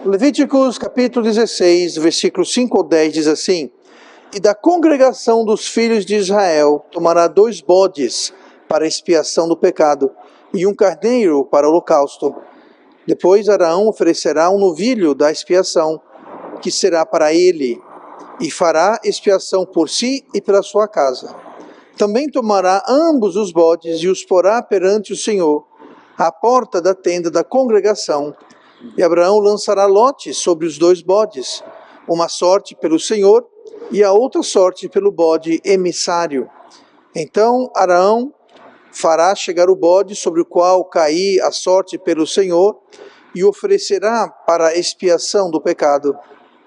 Levíticos capítulo 16, versículos 5 ao 10 diz assim: E da congregação dos filhos de Israel tomará 2 bodes para expiação do pecado, e 1 carneiro para o holocausto. Depois Arão oferecerá um novilho da expiação, que será para ele, e fará expiação por si e pela sua casa. Também tomará ambos os bodes e os porá perante o Senhor, à porta da tenda da congregação. E Abraão lançará lotes sobre os 2 bodes, uma sorte pelo Senhor e a outra sorte pelo bode emissário. Então Arão fará chegar o bode sobre o qual cair a sorte pelo Senhor e oferecerá para a expiação do pecado.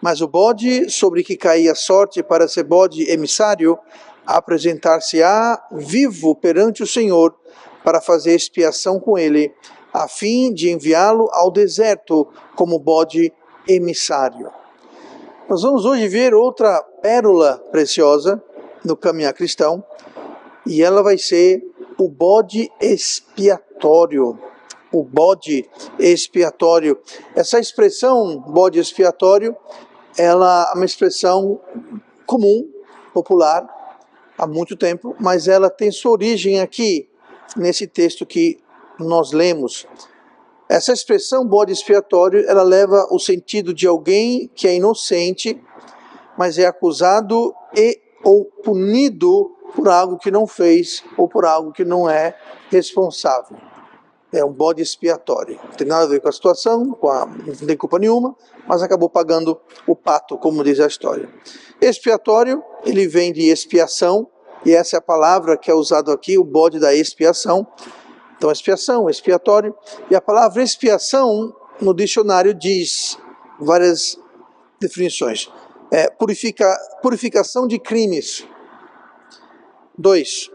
Mas o bode sobre que cair a sorte para ser bode emissário apresentar-se-á vivo perante o Senhor para fazer expiação com ele, a fim de enviá-lo ao deserto como bode emissário. Nós vamos hoje ver outra pérola preciosa no caminhar cristão, e ela vai ser o bode expiatório. O bode expiatório. Essa expressão, bode expiatório, ela é uma expressão comum, popular, há muito tempo, mas ela tem sua origem aqui, nesse texto que nós lemos. Essa expressão bode expiatório, ela leva o sentido de alguém que é inocente, mas é acusado ou punido por algo que não fez ou por algo que não é responsável. É um bode expiatório. Não tem nada a ver com a situação, não tem culpa nenhuma, mas acabou pagando o pato, como diz a história. Expiatório, ele vem de expiação, e essa é a palavra que é usada aqui, o bode da expiação. Então, expiação, expiatório. E a palavra expiação, no dicionário, diz várias definições. Purificação de crimes. 2.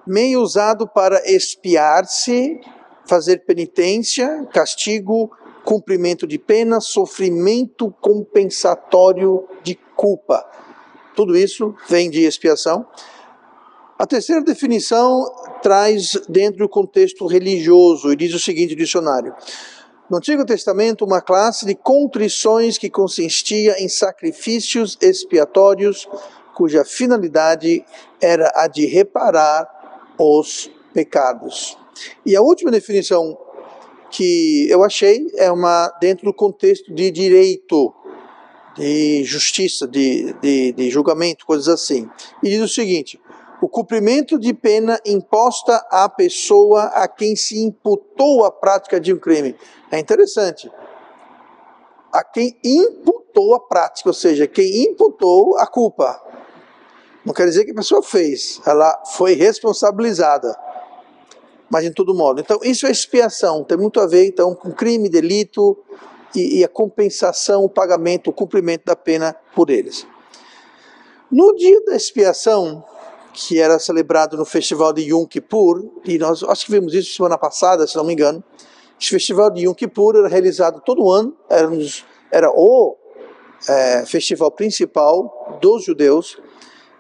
Meio usado para expiar-se, fazer penitência, castigo, cumprimento de pena, sofrimento compensatório de culpa. Tudo isso vem de expiação. A terceira definição traz dentro do contexto religioso e diz o seguinte dicionário: no Antigo Testamento, uma classe de contrições que consistia em sacrifícios expiatórios, cuja finalidade era a de reparar os pecados. E a última definição que eu achei é uma dentro do contexto de direito, de justiça, de julgamento, coisas assim. E diz o seguinte: o cumprimento de pena imposta à pessoa a quem se imputou a prática de um crime. É interessante. A quem imputou a prática, ou seja, quem imputou a culpa. Não quer dizer que a pessoa fez, ela foi responsabilizada. Mas de todo modo. Então, isso é expiação. Tem muito a ver, então, com crime, delito e a compensação, o pagamento, o cumprimento da pena por eles. No dia da expiação, que era celebrado no festival de Yom Kippur, e nós acho que vimos isso semana passada, se não me engano. Esse festival de Yom Kippur era realizado todo ano, era o festival principal dos judeus,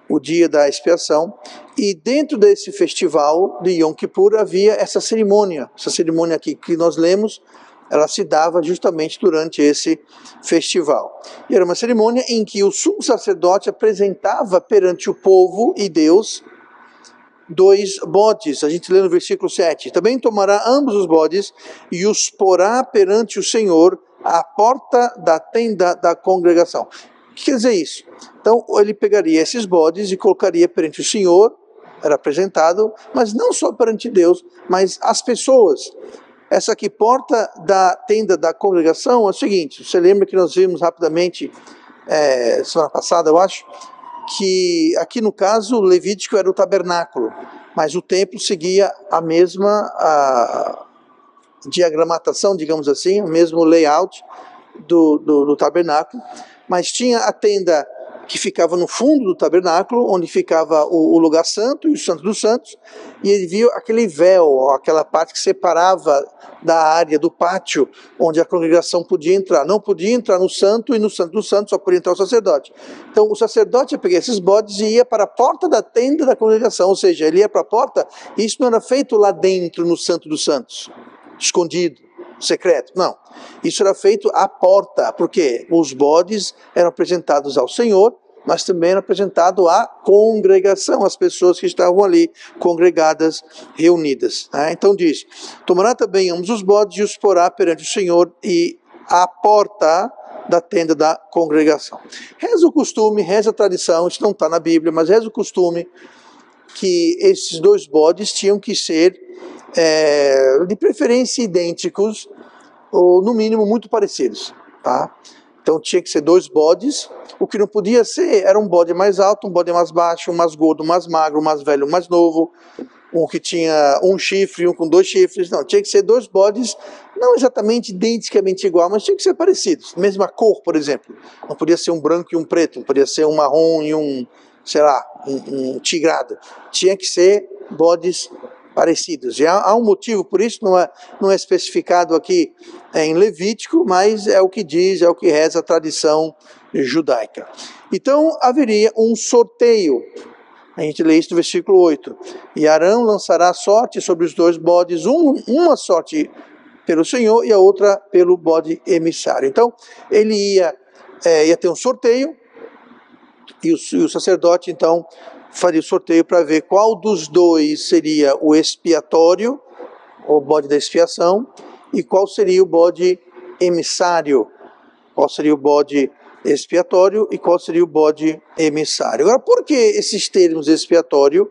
o dia da expiação, e dentro desse festival de Yom Kippur havia essa cerimônia aqui que nós lemos, ela se dava justamente durante esse festival. E era uma cerimônia em que o sumo sacerdote apresentava perante o povo e Deus 2 bodes. A gente lê no versículo 7. Também tomará ambos os bodes e os porá perante o Senhor à porta da tenda da congregação. O que quer dizer isso? Então ele pegaria esses bodes e colocaria perante o Senhor, era apresentado, mas não só perante Deus, mas as pessoas. Essa aqui, porta da tenda da congregação, é o seguinte: você lembra que nós vimos rapidamente, semana passada eu acho, que aqui no caso o Levítico era o tabernáculo, mas o templo seguia a mesma diagramatação, digamos assim, o mesmo layout do tabernáculo, mas tinha a tenda que ficava no fundo do tabernáculo, onde ficava o lugar santo e o santo dos santos, e ele viu aquele véu, aquela parte que separava da área do pátio, onde a congregação podia entrar. Não podia entrar no santo, e no santo dos santos só podia entrar o sacerdote. Então o sacerdote ia pegar esses bodes e ia para a porta da tenda da congregação, ou seja, ele ia para a porta, e isso não era feito lá dentro no santo dos santos, escondido, secreto, não. Isso era feito à porta, porque os bodes eram apresentados ao Senhor, mas também era apresentado à congregação, às pessoas que estavam ali congregadas, reunidas. Então diz, tomará também ambos os bodes e os porá perante o Senhor e à porta da tenda da congregação. Reza o costume, reza a tradição, isso não está na Bíblia, mas reza o costume que esses dois bodes tinham que ser de preferência idênticos, ou no mínimo muito parecidos, tá? Então tinha que ser dois bodes. O que não podia ser era um bode mais alto, um bode mais baixo, um mais gordo, um mais magro, um mais velho, um mais novo, um que tinha um chifre, um com dois chifres. Não, tinha que ser dois bodes, não exatamente identicamente igual, mas tinha que ser parecidos. Mesma cor, por exemplo. Não podia ser um branco e um preto, não podia ser um marrom e um, sei lá, um tigrado. Tinha que ser bodes parecidos. E há um motivo por isso, não é especificado aqui em Levítico, mas é o que diz, é o que reza a tradição judaica. Então haveria um sorteio. A gente lê isso no versículo 8. E Arão lançará sorte sobre os dois bodes, uma sorte pelo Senhor e a outra pelo bode emissário. Então ele ia ter um sorteio, e o sacerdote então faria o sorteio para ver qual dos dois seria o expiatório, o bode da expiação, e qual seria o bode emissário, qual seria o bode expiatório e qual seria o bode emissário. Agora, por que esses termos expiatório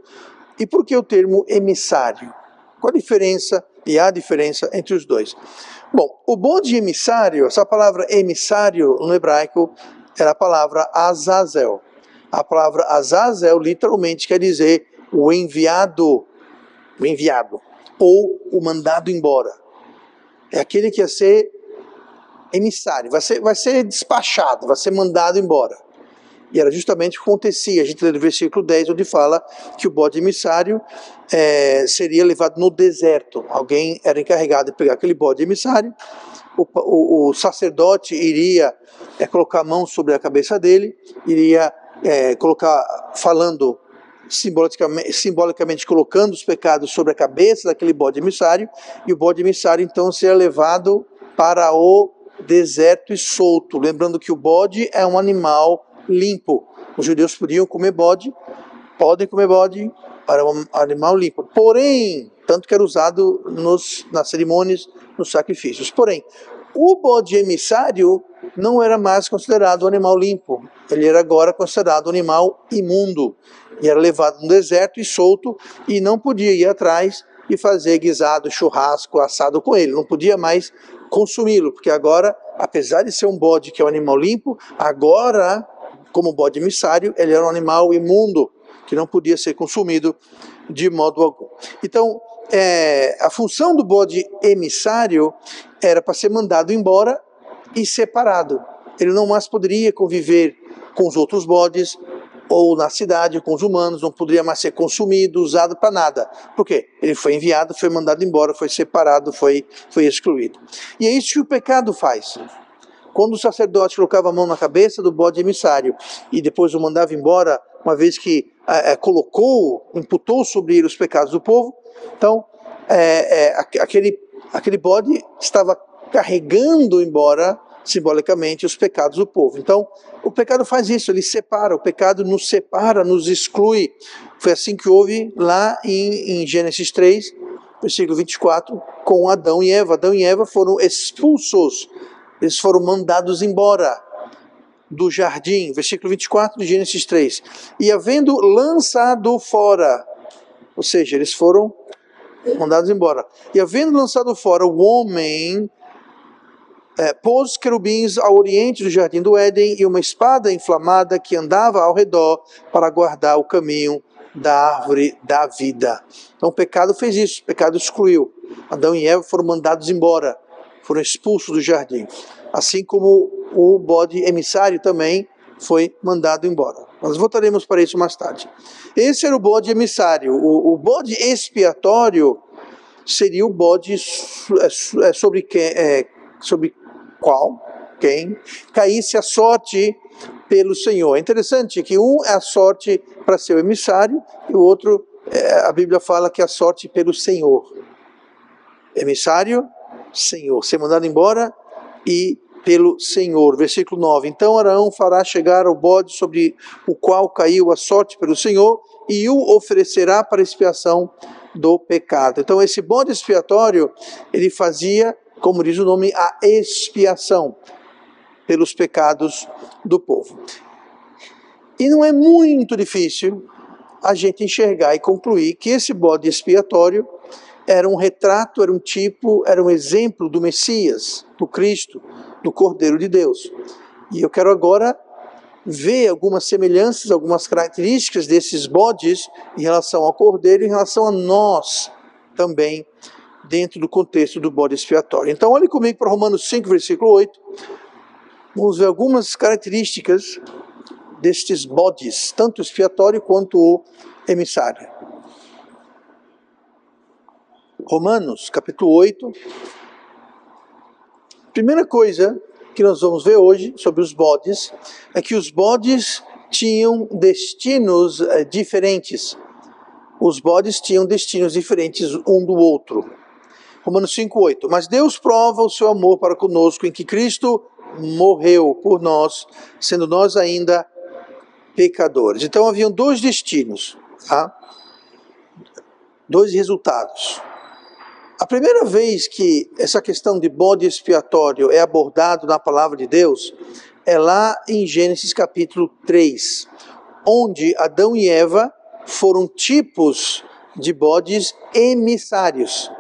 e por que o termo emissário? Qual a diferença, e há diferença entre os dois? Bom, o bode emissário, essa palavra emissário no hebraico era a palavra Azazel. A palavra Azazel literalmente quer dizer o enviado, ou o mandado embora. É aquele que ia ser emissário, vai ser despachado, vai ser mandado embora. E era justamente o que acontecia. A gente lê no versículo 10, onde fala que o bode emissário seria levado no deserto. Alguém era encarregado de pegar aquele bode emissário, o sacerdote iria colocar a mão sobre a cabeça dele, iria falando simbolicamente colocando os pecados sobre a cabeça daquele bode emissário, e o bode emissário então seria levado para o deserto e solto. Lembrando que o bode é um animal limpo. Os judeus podiam comer bode, podem comer bode para um animal limpo. Porém, tanto que era usado nas cerimônias, nos sacrifícios. Porém, o bode emissário não era mais considerado um animal limpo. Ele era agora considerado um animal imundo. E era levado no deserto e solto, e não podia ir atrás e fazer guisado, churrasco, assado com ele. Não podia mais consumi-lo, porque agora, apesar de ser um bode que é um animal limpo, agora, como bode emissário, ele era um animal imundo, que não podia ser consumido de modo algum. Então, a função do bode emissário era para ser mandado embora e separado. Ele não mais poderia conviver com os outros bodes, ou na cidade com os humanos, não poderia mais ser consumido, usado para nada. Por quê? Ele foi enviado, foi mandado embora, foi separado, foi excluído. E é isso que o pecado faz. Quando o sacerdote colocava a mão na cabeça do bode emissário e depois o mandava embora, uma vez que imputou sobre ele os pecados do povo, então aquele bode estava carregando embora simbolicamente os pecados do povo. Então, o pecado faz isso, ele separa, o pecado nos separa, nos exclui. Foi assim que houve lá em Gênesis 3, versículo 24, com Adão e Eva. Adão e Eva foram expulsos, eles foram mandados embora do jardim, versículo 24 de Gênesis 3. E havendo lançado fora, ou seja, eles foram mandados embora. E havendo lançado fora o homem, pôs querubins ao oriente do jardim do Éden e uma espada inflamada que andava ao redor para guardar o caminho da árvore da vida. Então o pecado fez isso, o pecado excluiu. Adão e Eva foram mandados embora, foram expulsos do jardim. Assim como o bode emissário também foi mandado embora. Nós voltaremos para isso mais tarde. Esse era o bode emissário. O bode expiatório seria o bode sobre quem caísse a sorte pelo Senhor. É interessante que um é a sorte para ser o emissário e o outro, a Bíblia fala que é a sorte pelo Senhor. Emissário, Senhor. Ser mandado embora e pelo Senhor. Versículo 9. Então Arão fará chegar o bode sobre o qual caiu a sorte pelo Senhor e o oferecerá para expiação do pecado. Então esse bode expiatório, ele fazia, como diz o nome, a expiação pelos pecados do povo. E não é muito difícil a gente enxergar e concluir que esse bode expiatório era um retrato, era um tipo, era um exemplo do Messias, do Cristo, do Cordeiro de Deus. E eu quero agora ver algumas semelhanças, algumas características desses bodes em relação ao Cordeiro e em relação a nós também, dentro do contexto do bode expiatório. Então olhe comigo para Romanos 5, versículo 8. Vamos ver algumas características destes bodes, tanto o expiatório quanto o emissário. Romanos, capítulo 8. Primeira coisa que nós vamos ver hoje sobre os bodes é que os bodes tinham destinos diferentes. Os bodes tinham destinos diferentes um do outro. Romanos 5:8. Mas Deus prova o seu amor para conosco em que Cristo morreu por nós, sendo nós ainda pecadores. Então haviam dois destinos, tá? Dois resultados. A primeira vez que essa questão de bode expiatório é abordado na palavra de Deus é lá em Gênesis capítulo 3, onde Adão e Eva foram tipos de bodes emissários.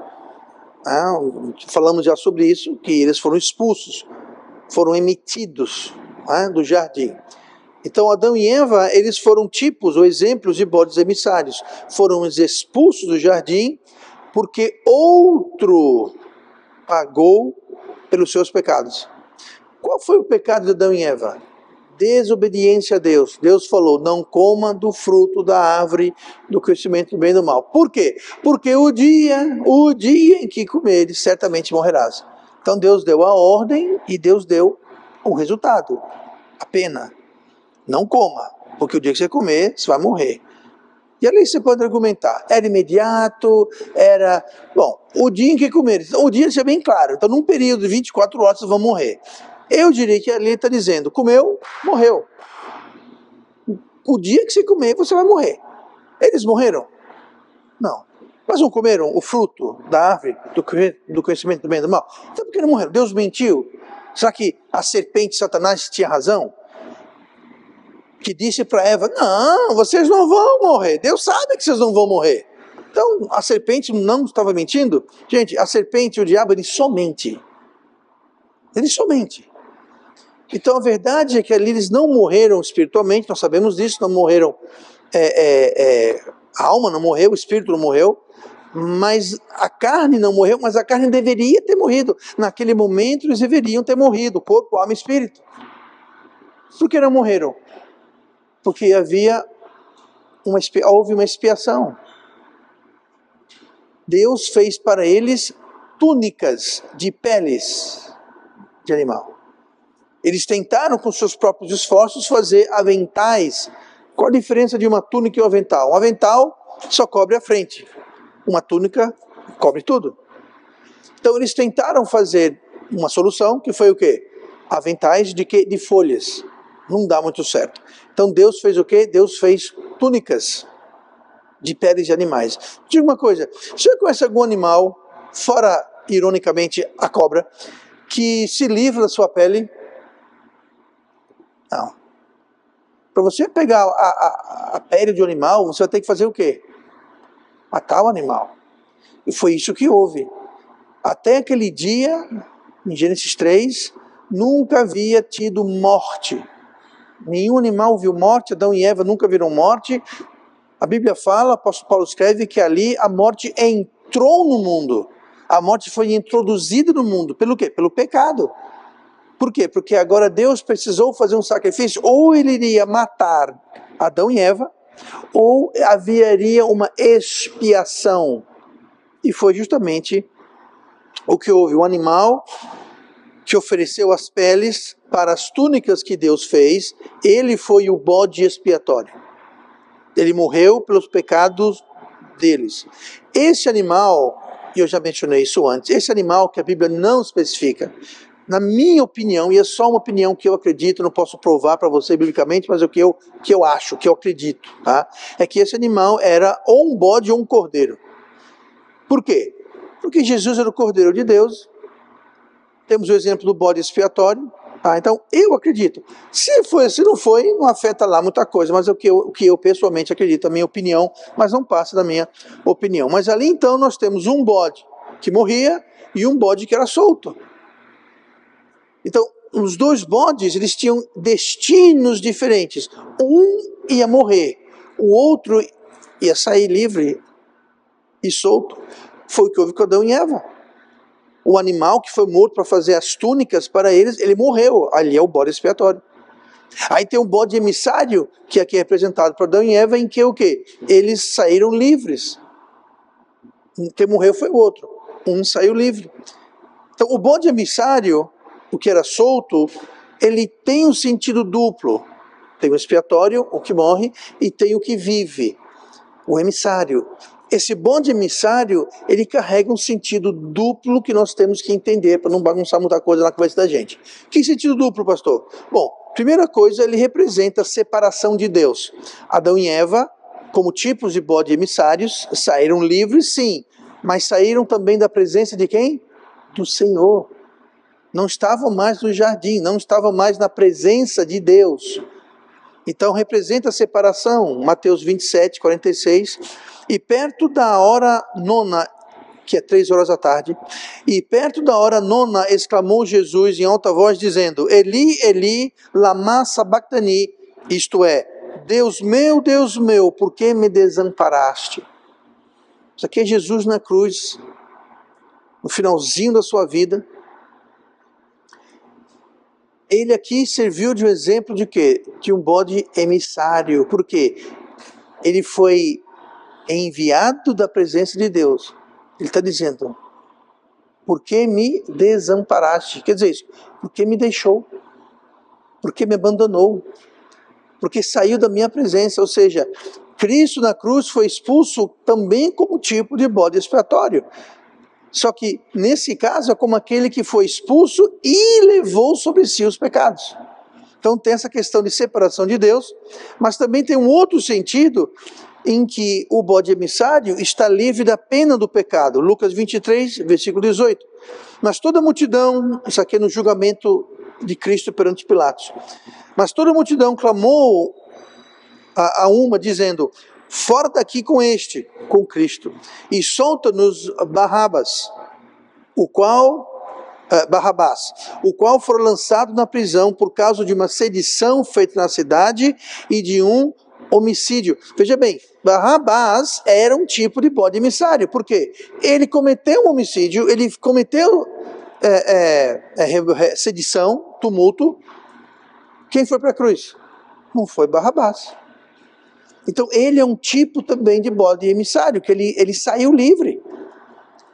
Falamos já sobre isso, que eles foram expulsos, foram emitidos do jardim. Então Adão e Eva, eles foram tipos ou exemplos de bodes emissários. Foram expulsos do jardim porque outro pagou pelos seus pecados. Qual foi o pecado de Adão e Eva? Desobediência a Deus. Deus falou, não coma do fruto da árvore do conhecimento do bem e do mal. Por quê? Porque o dia em que comeres, certamente morrerás. Então Deus deu a ordem e Deus deu o resultado, a pena. Não coma, porque o dia que você comer, você vai morrer. E ali você pode argumentar, era imediato, era... Bom, o dia em que comer, o dia é bem claro, então num período de 24 horas vocês vão morrer. Eu diria que ali está dizendo, comeu, morreu. O dia que você comer, você vai morrer. Eles morreram? Não. Mas não comeram o fruto da árvore do conhecimento do bem e do mal? Então por que não morreram? Deus mentiu? Será que a serpente Satanás tinha razão? Que disse para Eva, não, vocês não vão morrer. Deus sabe que vocês não vão morrer. Então, a serpente não estava mentindo? Gente, a serpente e o diabo, eles só mentem. Eles só mentem. Então, a verdade é que ali eles não morreram espiritualmente, nós sabemos disso, não morreram, a alma não morreu, o espírito não morreu, mas a carne não morreu, mas a carne deveria ter morrido. Naquele momento, eles deveriam ter morrido, corpo, alma e espírito. Por que não morreram? Porque houve uma expiação. Deus fez para eles túnicas de peles de animal. Eles tentaram com seus próprios esforços fazer aventais. Qual a diferença de uma túnica e um avental? Um avental só cobre a frente. Uma túnica cobre tudo. Então eles tentaram fazer uma solução que foi o quê? Aventais de quê? De folhas. Não dá muito certo. Então Deus fez o quê? Deus fez túnicas de peles de animais. Diga uma coisa, você conhece algum animal, fora, ironicamente, a cobra, que se livra da sua pele? Não. Para você pegar a pele de um animal, você vai ter que fazer o quê? Matar o animal. E foi isso que houve. Até aquele dia, em Gênesis 3, nunca havia tido morte. Nenhum animal viu morte, Adão e Eva nunca viram morte. A Bíblia fala, o apóstolo Paulo escreve que ali a morte entrou no mundo. A morte foi introduzida no mundo. Pelo quê? Pelo pecado. Por quê? Porque agora Deus precisou fazer um sacrifício, ou ele iria matar Adão e Eva, ou haveria uma expiação. E foi justamente o que houve. O animal que ofereceu as peles para as túnicas que Deus fez, ele foi o bode expiatório. Ele morreu pelos pecados deles. Esse animal, e eu já mencionei isso antes, esse animal que a Bíblia não especifica, na minha opinião, e é só uma opinião que eu acredito, não posso provar para você biblicamente, mas é o que eu acho, que eu acredito, tá? É que esse animal era ou um bode ou um cordeiro. Por quê? Porque Jesus era o cordeiro de Deus. Temos o exemplo do bode expiatório. Então, eu acredito. Se não foi, não afeta lá muita coisa, mas é o que eu pessoalmente acredito, a minha opinião, mas não passa da minha opinião. Mas ali então nós temos um bode que morria e um bode que era solto. Então, os dois bodes, eles tinham destinos diferentes. Um ia morrer, o outro ia sair livre e solto. Foi o que houve com Adão e Eva. O animal que foi morto para fazer as túnicas para eles, ele morreu. Ali é o bode expiatório. Aí tem o bode emissário, que aqui é representado por Adão e Eva, em que o quê? Eles saíram livres. Quem morreu foi o outro. Um saiu livre. Então o bode emissário, o que era solto, ele tem um sentido duplo. Tem o expiatório, o que morre, e tem o que vive, o emissário. Esse bode emissário, ele carrega um sentido duplo que nós temos que entender para não bagunçar muita coisa na cabeça da gente. Que sentido duplo, pastor? Bom, primeira coisa, ele representa a separação de Deus. Adão e Eva, como tipos de bode emissários, saíram livres, sim, mas saíram também da presença de quem? Do Senhor. Não estavam mais no jardim, não estavam mais na presença de Deus. Então representa a separação, Mateus 27, 46, e perto da hora nona, que é 3 horas da tarde, e perto da hora nona exclamou Jesus em alta voz dizendo, Eli, Eli, lama sabachthani, isto é, Deus meu, por que me desamparaste? Isso aqui é Jesus na cruz, no finalzinho da sua vida. Ele aqui serviu de um exemplo de quê? De um bode emissário. Por quê? Ele foi enviado da presença de Deus. Ele está dizendo, por que me desamparaste? Quer dizer isso, por que me deixou? Por que me abandonou? Porque saiu da minha presença. Ou seja, Cristo na cruz foi expulso também como tipo de bode expiatório. Só que, nesse caso, é como aquele que foi expulso e levou sobre si os pecados. Então tem essa questão de separação de Deus, mas também tem um outro sentido em que o bode emissário está livre da pena do pecado. Lucas 23, versículo 18. Mas toda a multidão, isso aqui é no julgamento de Cristo perante Pilatos, mas toda a multidão clamou a uma, dizendo, fora daqui com Cristo, e solta-nos Barrabás, o qual foi lançado na prisão por causa de uma sedição feita na cidade e de um homicídio. Veja bem, Barrabás era um tipo de bode emissário, porque ele cometeu um homicídio, ele cometeu sedição, tumulto. Quem foi para a cruz? Não foi Barrabás. Então ele é um tipo também de bode emissário, que ele saiu livre.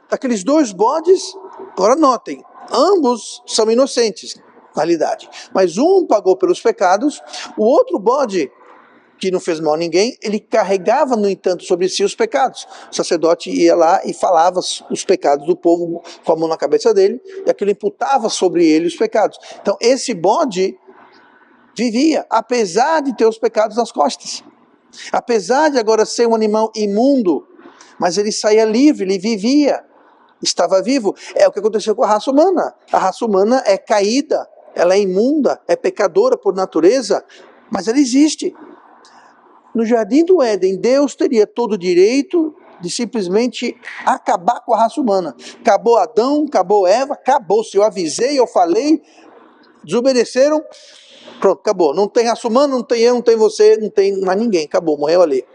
Aqueles dois bodes, agora notem, ambos são inocentes, na realidade. Mas um pagou pelos pecados, o outro bode, que não fez mal a ninguém, ele carregava, no entanto, sobre si os pecados. O sacerdote ia lá e falava os pecados do povo com a mão na cabeça dele, e aquilo imputava sobre ele os pecados. Então esse bode vivia, apesar de ter os pecados nas costas. Apesar de agora ser um animal imundo, mas ele saía livre, ele vivia, estava vivo. É o que aconteceu com a raça humana. A raça humana é caída, ela é imunda, é pecadora por natureza, mas ela existe. No jardim do Éden, Deus teria todo o direito de simplesmente acabar com a raça humana. Acabou Adão, acabou Eva, acabou. Se eu avisei, eu falei, desobedeceram, pronto, acabou. Não tem raça humana, não tem eu, não tem você, não tem mais ninguém. Acabou, morreu ali.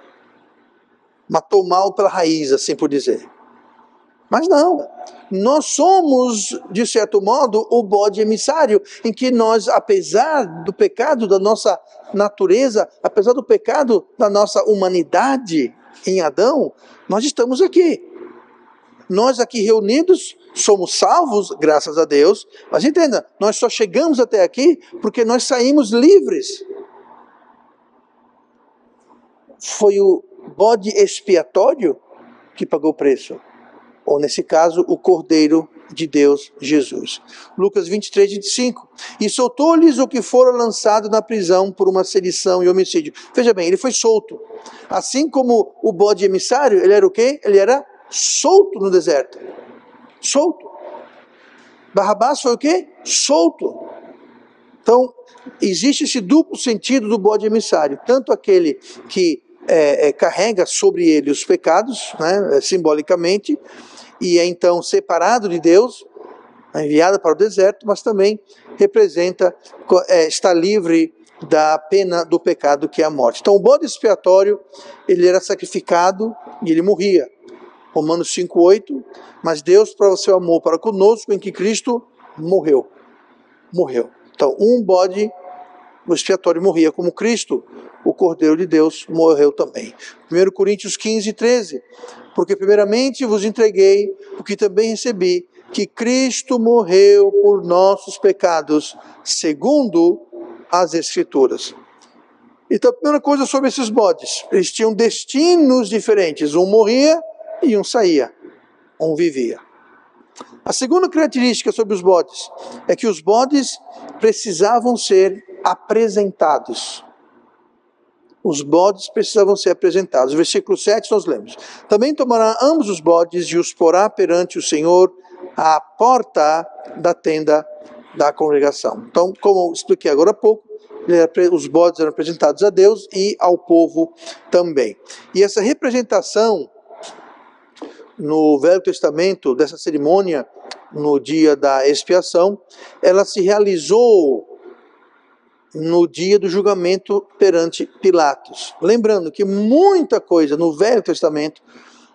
Matou o mal pela raiz, assim por dizer. Mas não, nós somos, de certo modo, o bode emissário, em que nós, apesar do pecado da nossa natureza, apesar do pecado da nossa humanidade em Adão, nós estamos aqui. Nós aqui reunidos somos salvos, graças a Deus, mas entenda, nós só chegamos até aqui porque nós saímos livres. Foi o bode expiatório que pagou o preço. Ou nesse caso, o Cordeiro de Deus, Jesus. Lucas 23, 25. E soltou-lhes o que fora lançado na prisão por uma sedição e homicídio. Veja bem, ele foi solto. Assim como o bode emissário, ele era o quê? Ele era solto no deserto. Solto. Barrabás foi o quê? Solto. Então, existe esse duplo sentido do bode emissário. Tanto aquele que carrega sobre ele os pecados, né, simbolicamente, e é então separado de Deus, enviado para o deserto, mas também representa, está livre da pena do pecado, que é a morte. Então o bode expiatório, ele era sacrificado e ele morria. Romanos 5,8, mas Deus, para o seu amor para conosco, em que Cristo morreu. Então um bode expiatório morria, como Cristo, o Cordeiro de Deus, morreu também. 1 Coríntios 15, 13. Porque primeiramente vos entreguei o que também recebi, que Cristo morreu por nossos pecados, segundo as Escrituras. Então, a primeira coisa sobre esses bodes, eles tinham destinos diferentes. Um morria e um saía. Um vivia. A segunda característica sobre os bodes é que os bodes precisavam ser apresentados. Os bodes precisavam ser apresentados. Versículo 7 nós lemos. Também tomará ambos os bodes e os porá perante o Senhor à porta da tenda da congregação. Então, como eu expliquei agora há pouco, os bodes eram apresentados a Deus e ao povo também. E essa representação no Velho Testamento, dessa cerimônia, no dia da expiação, ela se realizou no dia do julgamento perante Pilatos. Lembrando que muita coisa no Velho Testamento,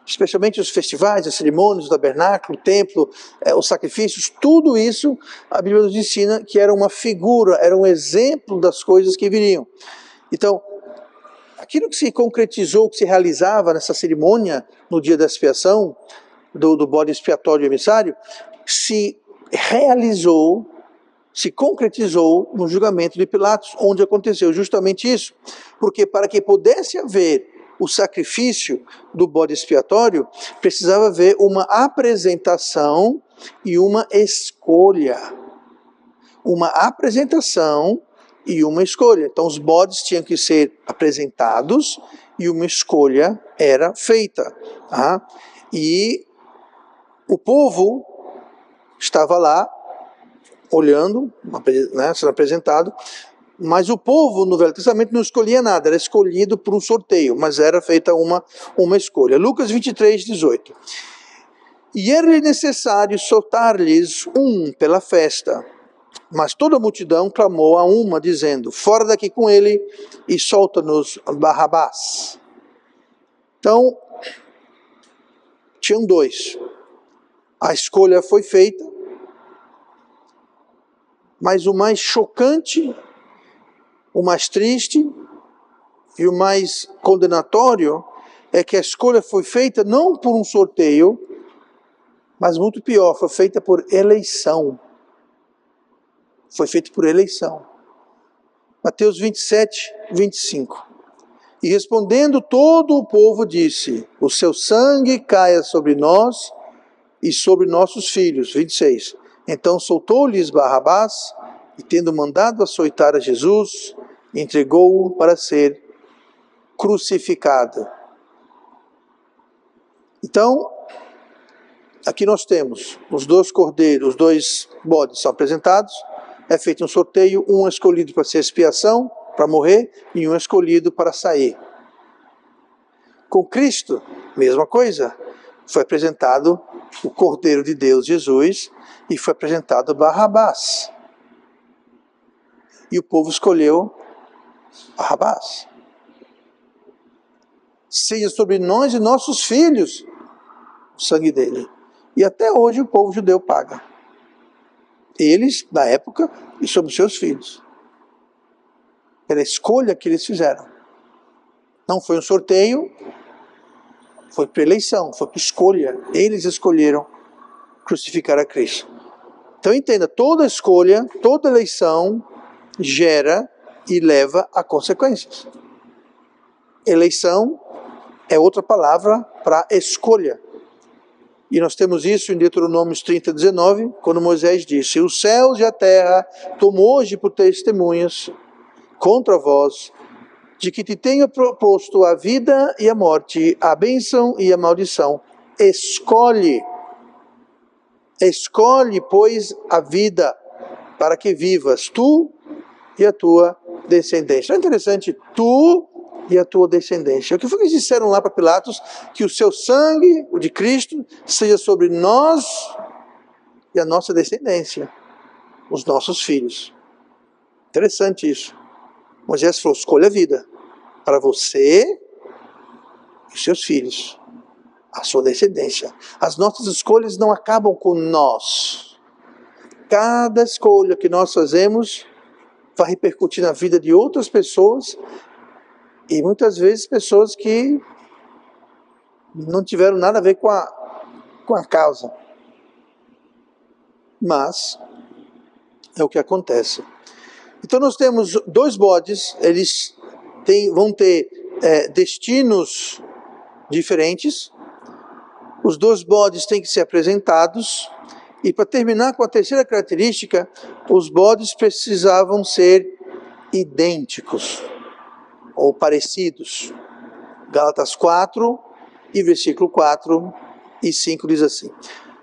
especialmente os festivais, as cerimônias, o tabernáculo, o templo, os sacrifícios, tudo isso a Bíblia nos ensina que era uma figura, era um exemplo das coisas que viriam. Então, aquilo que se concretizou, que se realizava nessa cerimônia no dia da expiação, do bode expiatório e emissário, se realizou, se concretizou no julgamento de Pilatos, onde aconteceu justamente isso. Porque para que pudesse haver o sacrifício do bode expiatório, precisava haver uma apresentação e uma escolha. Uma apresentação e uma escolha. Então os bodes tinham que ser apresentados e uma escolha era feita. Tá? E o povo estava lá, olhando, né, sendo apresentado, mas o povo no Velho Testamento não escolhia nada, era escolhido por um sorteio, mas era feita uma escolha. Lucas 23, 18. E era-lhe necessário soltar-lhes um pela festa, mas toda a multidão clamou a uma, dizendo, fora daqui com ele e solta-nos Barrabás. Então, tinham dois. A escolha foi feita, mas o mais chocante, o mais triste e o mais condenatório é que a escolha foi feita não por um sorteio, mas muito pior, foi feita por eleição. Foi feita por eleição. Mateus 27, 25. E respondendo todo o povo disse, o seu sangue caia sobre nós e sobre nossos filhos. 26. Então soltou-lhes Barrabás, e tendo mandado açoitar a Jesus, entregou-o para ser crucificado. Então, aqui nós temos os dois cordeiros, os dois bodes são apresentados, é feito um sorteio, um é escolhido para ser expiação, para morrer, e um é escolhido para sair. Com Cristo, mesma coisa, foi apresentado o Cordeiro de Deus, Jesus, e foi apresentado Barrabás. E o povo escolheu Barrabás. Seja sobre nós e nossos filhos o sangue dele. E até hoje o povo judeu paga. Eles, na época, e sobre os seus filhos. Pela escolha que eles fizeram. Não foi um sorteio, foi por eleição, foi por escolha. Eles escolheram crucificar a Cristo. Então entenda, toda escolha, toda eleição gera e leva a consequências. Eleição é outra palavra para escolha. E nós temos isso em Deuteronômio 30:19, quando Moisés disse: os céus e a terra tomo hoje por testemunhas contra vós, de que te tenho proposto a vida e a morte, a bênção e a maldição. Escolhe, pois, a vida, para que vivas, tu e a tua descendência. É interessante, tu e a tua descendência. O que foi que eles disseram lá para Pilatos? Que o seu sangue, o de Cristo, seja sobre nós e a nossa descendência, os nossos filhos. Interessante isso. Moisés falou, escolha a vida para você e seus filhos, a sua descendência. As nossas escolhas não acabam com nós. Cada escolha que nós fazemos vai repercutir na vida de outras pessoas, e muitas vezes pessoas que não tiveram nada a ver com a causa. Mas é o que acontece. Então nós temos dois bodes, eles vão ter destinos diferentes. Os dois bodes têm que ser apresentados. E para terminar com a terceira característica, os bodes precisavam ser idênticos ou parecidos. Gálatas 4 e versículo 4 e 5 diz assim: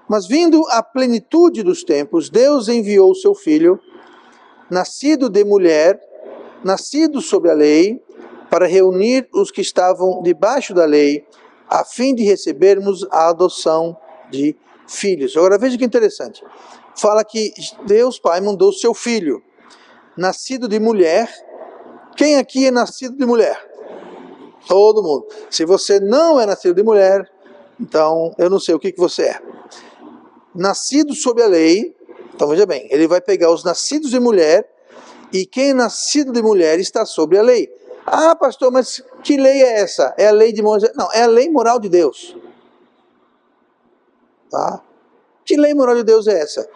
mas vindo a plenitude dos tempos, Deus enviou o seu Filho, nascido de mulher, nascido sob a lei, para reunir os que estavam debaixo da lei, a fim de recebermos a adoção de filhos. Agora veja que interessante. Fala que Deus Pai mandou o seu Filho, nascido de mulher. Quem aqui é nascido de mulher? Todo mundo. Se você não é nascido de mulher, então eu não sei o que você é. Nascido sob a lei, então veja bem, ele vai pegar os nascidos de mulher, e quem é nascido de mulher está sobre a lei. Ah, pastor, mas que lei é essa? É a lei de Moisés? Não, é a lei moral de Deus. Tá? Que lei moral de Deus é essa?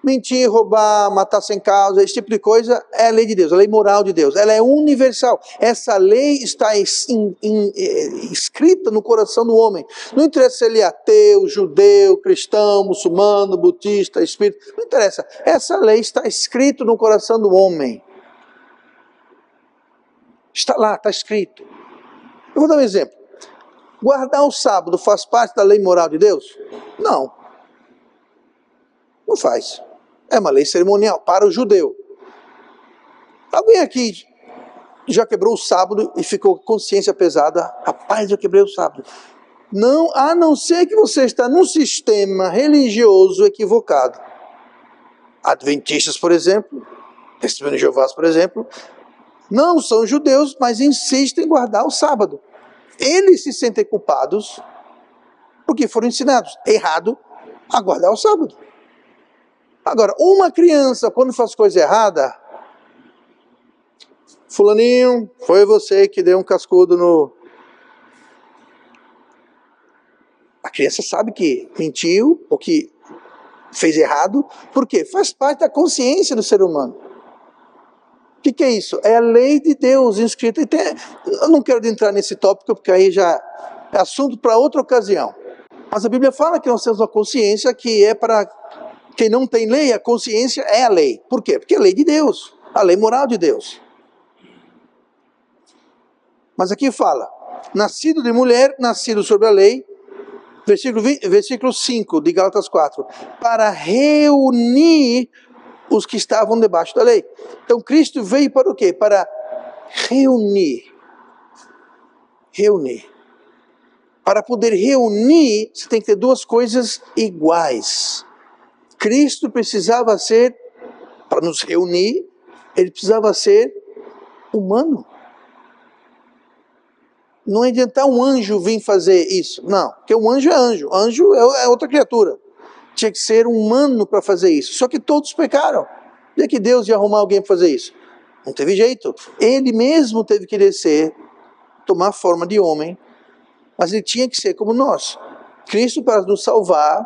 Mentir, roubar, matar sem causa, esse tipo de coisa é a lei de Deus, a lei moral de Deus. Ela é universal. Essa lei está escrita no coração do homem. Não interessa se ele é ateu, judeu, cristão, muçulmano, budista, espírita. Não interessa. Essa lei está escrita no coração do homem. Está lá, está escrito. Eu vou dar um exemplo. Guardar o sábado faz parte da lei moral de Deus? Não. Não faz. É uma lei cerimonial para o judeu. Alguém aqui já quebrou o sábado e ficou com consciência pesada? Rapaz, eu quebrei o sábado. Não, a não ser que você está num sistema religioso equivocado. Adventistas, por exemplo, Testemunho de Jeová, por exemplo, não são judeus, mas insistem em guardar o sábado. Eles se sentem culpados porque foram ensinados errado a guardar o sábado. Agora, uma criança, quando faz coisa errada, fulaninho, foi você que deu um cascudo no... A criança sabe que mentiu, ou que fez errado, por quê? Faz parte da consciência do ser humano. O que é isso? É a lei de Deus inscrita. Eu não quero entrar nesse tópico, porque aí já é assunto para outra ocasião. Mas a Bíblia fala que nós temos uma consciência que é para... Quem não tem lei, a consciência é a lei. Por quê? Porque é a lei de Deus, a lei moral de Deus. Mas aqui fala, nascido de mulher, nascido sobre a lei, versículo 5 de Gálatas 4, para reunir os que estavam debaixo da lei. Então Cristo veio para o quê? Para reunir. Reunir. Para poder reunir, você tem que ter duas coisas iguais. Cristo precisava ser, para nos reunir, ele precisava ser humano. Não adianta um anjo vir fazer isso. Não, porque um anjo é anjo. Anjo é outra criatura. Tinha que ser humano para fazer isso. Só que todos pecaram. E é que Deus ia arrumar alguém para fazer isso? Não teve jeito. Ele mesmo teve que descer, tomar forma de homem, mas ele tinha que ser como nós. Cristo, para nos salvar,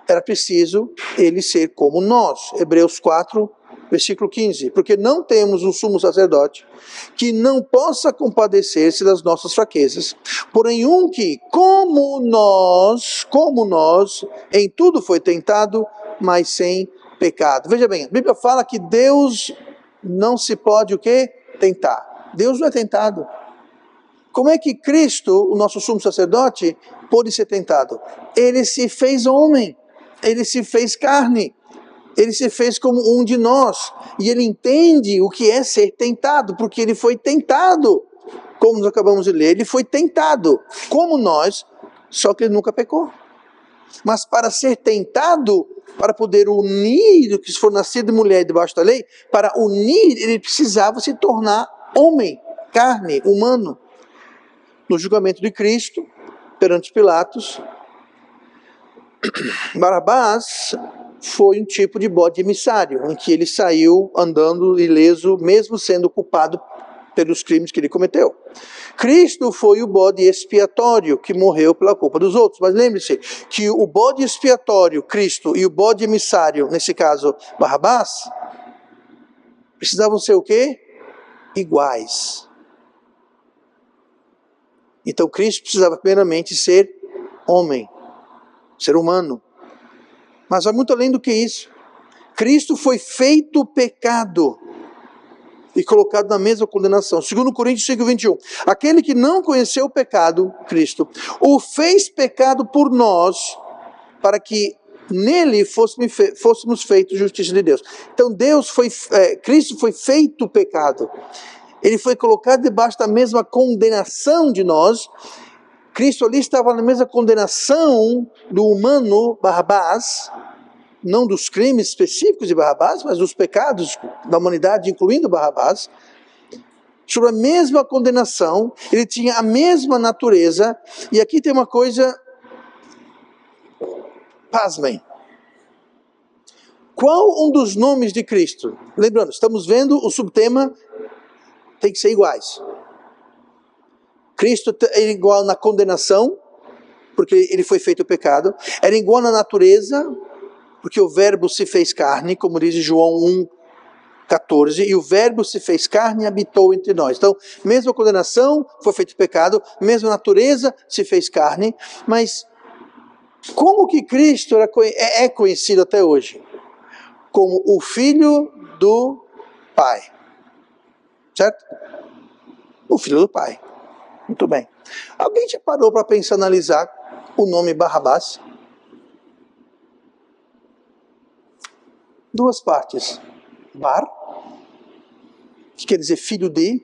era preciso ele ser como nós. Hebreus 4, versículo 15. Porque não temos um sumo sacerdote que não possa compadecer-se das nossas fraquezas, porém um que, como nós, em tudo foi tentado, mas sem pecado. Veja bem, a Bíblia fala que Deus não se pode o quê? Tentar. Deus não é tentado. Como é que Cristo, o nosso sumo sacerdote, pôde ser tentado? Ele se fez homem, ele se fez carne, ele se fez como um de nós, e ele entende o que é ser tentado, porque ele foi tentado, como nós acabamos de ler, ele foi tentado, como nós, só que ele nunca pecou. Mas para ser tentado, para poder unir o que for nascido de mulher debaixo da lei, para unir, ele precisava se tornar homem, carne, humano. No julgamento de Cristo, perante Pilatos, Barrabás foi um tipo de bode emissário, em que ele saiu andando ileso, mesmo sendo culpado pelos crimes que ele cometeu. Cristo foi o bode expiatório, que morreu pela culpa dos outros. Mas lembre-se que o bode expiatório, Cristo, e o bode emissário, nesse caso, Barrabás, precisavam ser o quê? Iguais. Então Cristo precisava primeiramente ser homem, ser humano. Mas vai muito além do que isso. Cristo foi feito pecado e colocado na mesma condenação. 2 Coríntios 5, 21. Aquele que não conheceu o pecado, Cristo, o fez pecado por nós, para que nele fôssemos feitos justiça de Deus. Então Cristo foi feito pecado. Ele foi colocado debaixo da mesma condenação de nós. Cristo ali estava na mesma condenação do humano Barrabás, não dos crimes específicos de Barrabás, mas dos pecados da humanidade, incluindo Barrabás. Sobre a mesma condenação, ele tinha a mesma natureza. E aqui tem uma coisa, pasmem. Qual um dos nomes de Cristo? Lembrando, estamos vendo o subtema, tem que ser iguais. Cristo era igual na condenação, porque ele foi feito pecado. Era igual na natureza, porque o verbo se fez carne, como diz João 1,14, e o verbo se fez carne e habitou entre nós. Então, mesma condenação, foi feito pecado, mesma natureza se fez carne, mas como que Cristo é conhecido até hoje? Como o Filho do Pai. Certo? O Filho do Pai. Muito bem. Alguém já parou para pensar, analisar o nome Barrabás? Duas partes. Bar, que quer dizer filho de,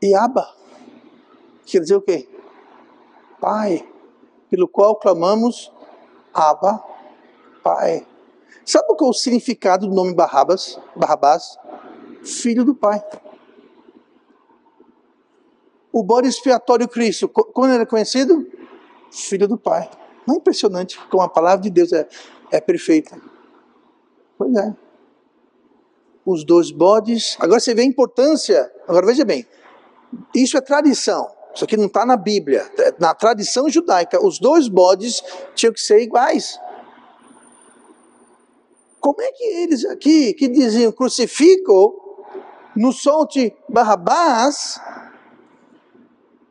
e Abba, que quer dizer o quê? Pai, pelo qual clamamos Abba, Pai. Sabe o que é o significado do nome Barrabás? Filho do Pai. O bode expiatório Cristo, como ele é conhecido? Filho do Pai. Não é impressionante como a palavra de Deus é perfeita? Pois é. Os dois bodes. Agora você vê a importância. Agora veja bem. Isso é tradição. Isso aqui não está na Bíblia. Na tradição judaica, os dois bodes tinham que ser iguais. Como é que eles aqui, que diziam crucificam, no solte Barrabás,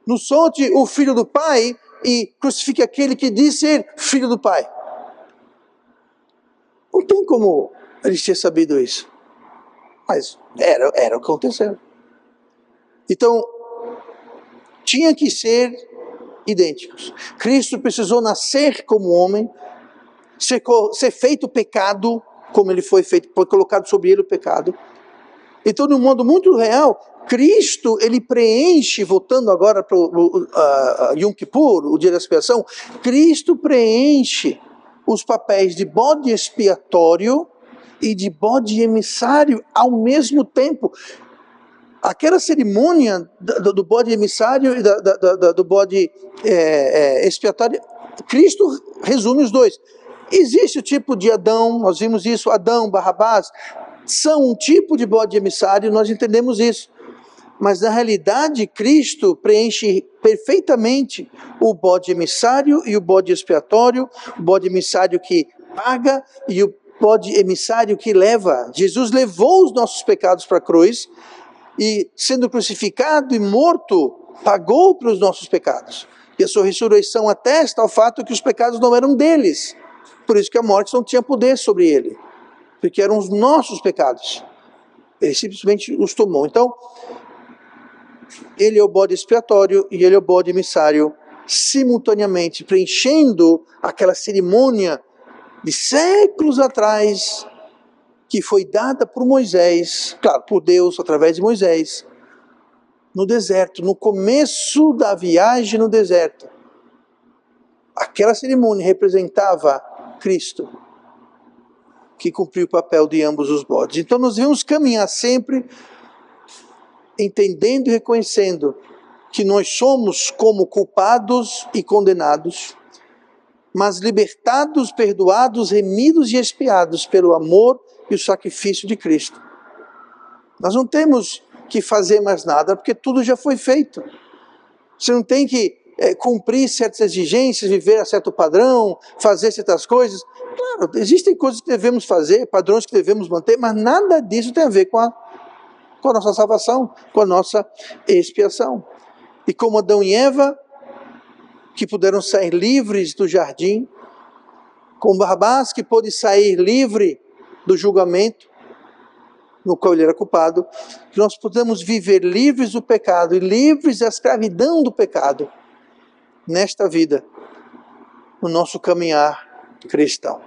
no solte o filho do Pai, e crucifique aquele que diz ser filho do Pai? Não tem como eles terem sabido isso. Mas era o que aconteceu. Então, tinha que ser idênticos. Cristo precisou nascer como homem, ser feito pecado, como ele foi feito, foi colocado sobre ele o pecado. Então, de um modo muito real, Cristo, ele preenche, voltando agora para o Yom Kippur, o dia da expiação, Cristo preenche os papéis de bode expiatório e de bode emissário ao mesmo tempo. Aquela cerimônia do bode emissário e do bode expiatório, Cristo resume os dois. Existe o tipo de Adão, nós vimos isso, Adão, Barrabás, são um tipo de bode emissário, nós entendemos isso. Mas na realidade, Cristo preenche perfeitamente o bode emissário e o bode expiatório, o bode emissário que paga e o bode emissário que leva. Jesus levou os nossos pecados para a cruz e, sendo crucificado e morto, pagou pelos nossos pecados. E a sua ressurreição atesta ao fato que os pecados não eram deles. Por isso que a morte não tinha poder sobre ele, porque eram os nossos pecados. Ele simplesmente os tomou. Então, ele é o bode expiatório e ele é o bode emissário, simultaneamente preenchendo aquela cerimônia de séculos atrás, que foi dada por Moisés, claro, por Deus através de Moisés, no deserto, no começo da viagem no deserto. Aquela cerimônia representava Cristo, que cumpriu o papel de ambos os bodes. Então nós devemos caminhar sempre entendendo e reconhecendo que nós somos como culpados e condenados, mas libertados, perdoados, remidos e expiados pelo amor e o sacrifício de Cristo. Nós não temos que fazer mais nada, porque tudo já foi feito. Você não tem que cumprir certas exigências, viver a certo padrão, fazer certas coisas. Claro, existem coisas que devemos fazer, padrões que devemos manter, mas nada disso tem a ver com a nossa salvação, com a nossa expiação. E como Adão e Eva, que puderam sair livres do jardim, com Barrabás, que pôde sair livre do julgamento, no qual ele era culpado, que nós podemos viver livres do pecado e livres da escravidão do pecado, nesta vida, no nosso caminhar cristão.